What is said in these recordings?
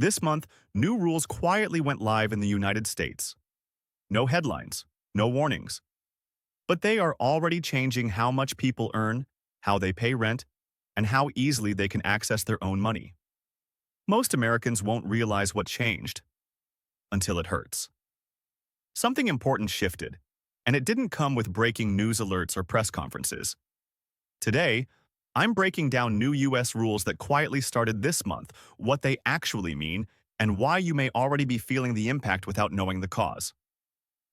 This month, new rules quietly went live in the United States. No headlines, no warnings. But they are already changing how much people earn, how they pay rent, and how easily they can access their own money. Most Americans won't realize what changed until it hurts. Something important shifted, and it didn't come with breaking news alerts or press conferences. Today, I'm breaking down new U.S. rules that quietly started this month, what they actually mean, and why you may already be feeling the impact without knowing the cause.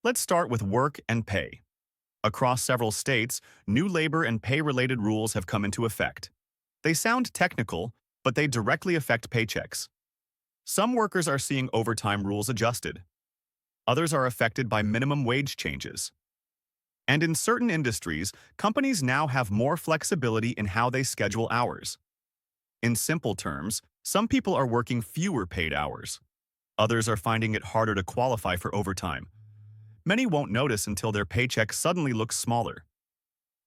Let's start with work and pay. Across several states, new labor and pay-related rules have come into effect. They sound technical, but they directly affect paychecks. Some workers are seeing overtime rules adjusted. Others are affected by minimum wage changes. And in certain industries, companies now have more flexibility in how they schedule hours. In simple terms, some people are working fewer paid hours. Others are finding it harder to qualify for overtime. Many won't notice until their paycheck suddenly looks smaller.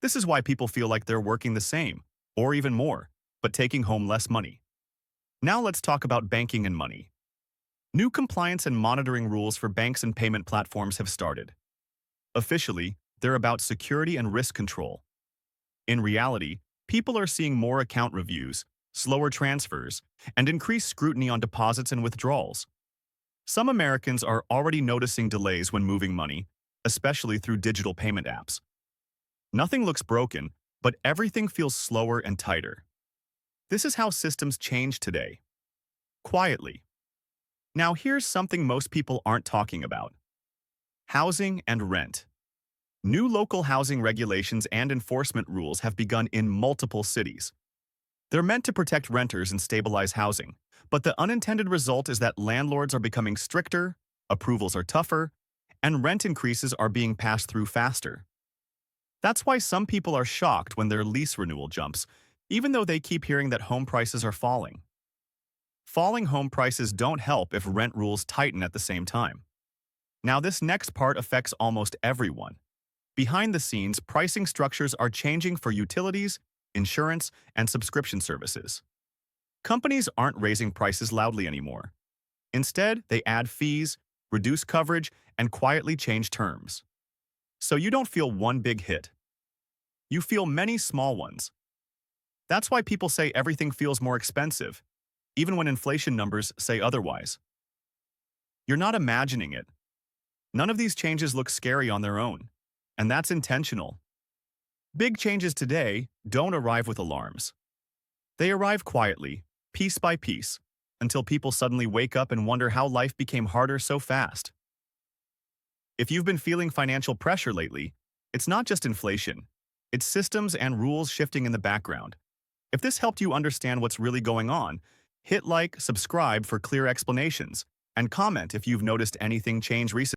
This is why people feel like they're working the same, or even more, but taking home less money. Now let's talk about banking and money. New compliance and monitoring rules for banks and payment platforms have started. Officially, they're about security and risk control. In reality, people are seeing more account reviews, slower transfers, and increased scrutiny on deposits and withdrawals. Some Americans are already noticing delays when moving money, especially through digital payment apps. Nothing looks broken, but everything feels slower and tighter. This is how systems change today. Quietly. Now here's something most people aren't talking about. Housing and rent. New local housing regulations and enforcement rules have begun in multiple cities. They're meant to protect renters and stabilize housing, but the unintended result is that landlords are becoming stricter, approvals are tougher, and rent increases are being passed through faster. That's why some people are shocked when their lease renewal jumps, even though they keep hearing that home prices are falling. Falling home prices don't help if rent rules tighten at the same time. Now this next part affects almost everyone. Behind the scenes, pricing structures are changing for utilities, insurance, and subscription services. Companies aren't raising prices loudly anymore. Instead, they add fees, reduce coverage, and quietly change terms. So you don't feel one big hit. You feel many small ones. That's why people say everything feels more expensive, even when inflation numbers say otherwise. You're not imagining it. None of these changes look scary on their own. And that's intentional. Big changes today don't arrive with alarms. They arrive quietly, piece by piece, until people suddenly wake up and wonder how life became harder so fast. If you've been feeling financial pressure lately, it's not just inflation. It's systems and rules shifting in the background. If this helped you understand what's really going on, hit like, subscribe for clear explanations, and comment if you've noticed anything change recently.